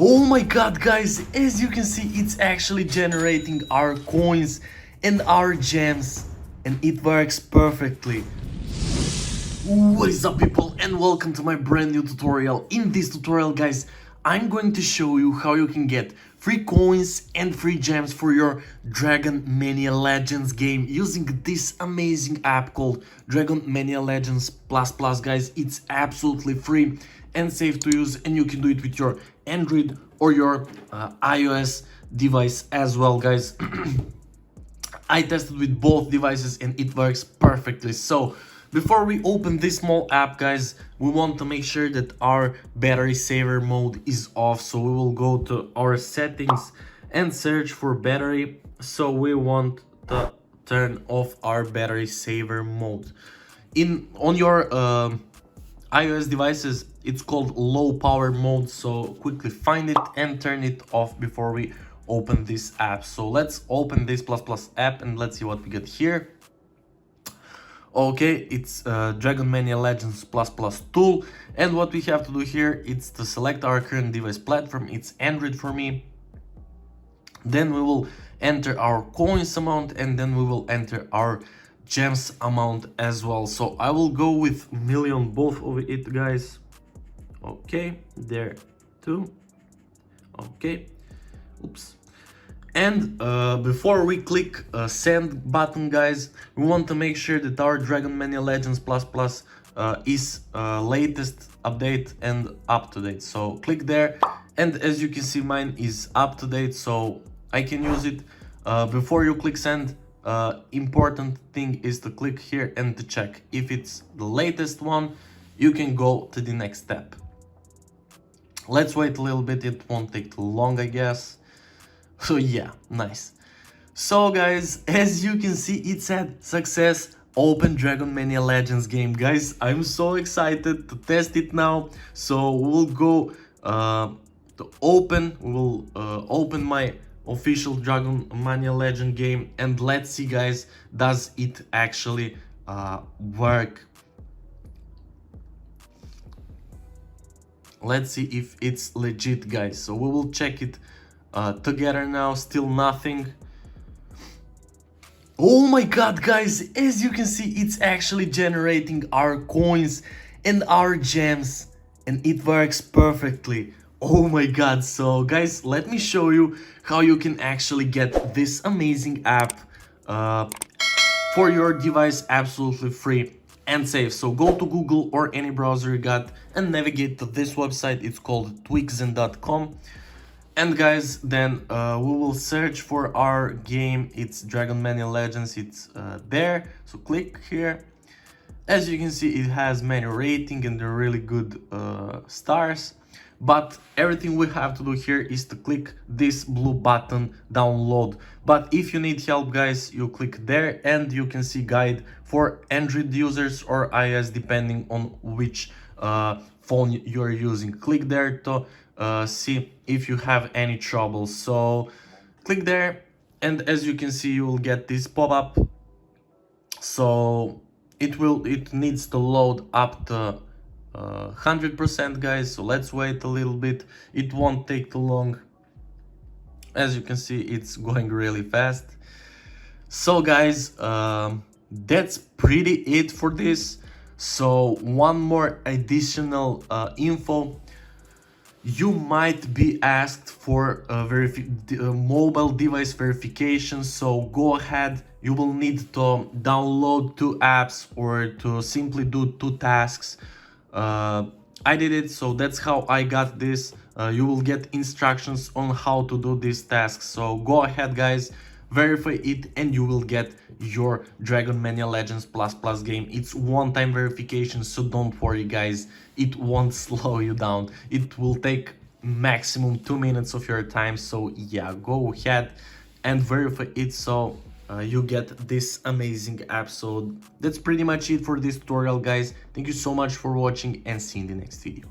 Oh my god, guys, as you can see, it's actually generating our coins and our gems, and it works perfectly. What is up, people, and welcome to my brand new tutorial. In this tutorial, guys, I'm going to show you how you can get free coins and free gems for your Dragon Mania Legends game using this amazing app called Dragon Mania Legends Plus Plus, guys. It's absolutely free and safe to use, and you can do it with your Android or your iOS device as well, guys. I tested with both devices and it works perfectly. So before we open this small app, guys, we want to make sure that our battery saver mode is off. So we will go to our settings and search for battery. So we want to turn off our battery saver mode. On your iOS devices, it's called low power mode. So quickly find it and turn it off before we open this app. So let's open this plus plus app and let's see what we get here. Okay, it's Dragon Mania Legends plus plus tool, and what we have to do here is to select our current device platform. It's Android for me. Then we will enter our coins amount, and then we will enter our gems amount as well. So I will go with million both of it, guys. Okay, there too. Okay, oops. And before we click send button, guys, we want to make sure that our Dragon Mania Legends Plus Plus is latest update and up to date. So click there, and as you can see, mine is up to date, so I can use it. Before you click send, important thing is to click here and to check if it's the latest one. You can go to the next step. Let's wait a little bit, it won't take too long, I guess. So yeah, nice. So guys, as you can see, it said success, open Dragon Mania Legends game. Guys, I'm so excited to test it now. So we'll go to open, we'll open my official Dragon Mania Legend game, and let's see, guys, does it actually work. Let's see if it's legit, guys. So we will check it together now. Still nothing. Oh my god, guys, as you can see, it's actually generating our coins and our gems, and it works perfectly. Oh my god. So guys, let me show you how you can actually get this amazing app for your device absolutely free and safe. So go to Google or any browser you got and navigate to this website. It's called twixen.com. And guys, then we will search for our game. It's Dragon Mania Legends. It's there. So click here. As you can see, it has many rating and they're really good stars. But everything we have to do here is to click this blue button, download. But if you need help, guys, you click there and you can see guide for Android users or iOS, depending on which phone you're using. Click there to see if you have any trouble. So click there, and as you can see, you will get this pop-up. So it needs to load up to 100%, guys. So let's wait a little bit. It won't take too long. As you can see, it's going really fast. So guys, that's pretty it for this. So one more additional info. You might be asked for mobile device verification, so go ahead. You will need to download 2 apps or to simply do 2 tasks. I did it, so that's how I got this. You will get instructions on how to do these tasks, so go ahead, guys, verify it, and you will get your Dragon Mania Legends Plus Plus game. It's one-time verification, so don't worry, guys, it won't slow you down. It will take maximum 2 minutes of your time. So yeah, go ahead and verify it, so you get this amazing app. So that's pretty much it for this tutorial, guys. Thank you so much for watching, and see you in the next video.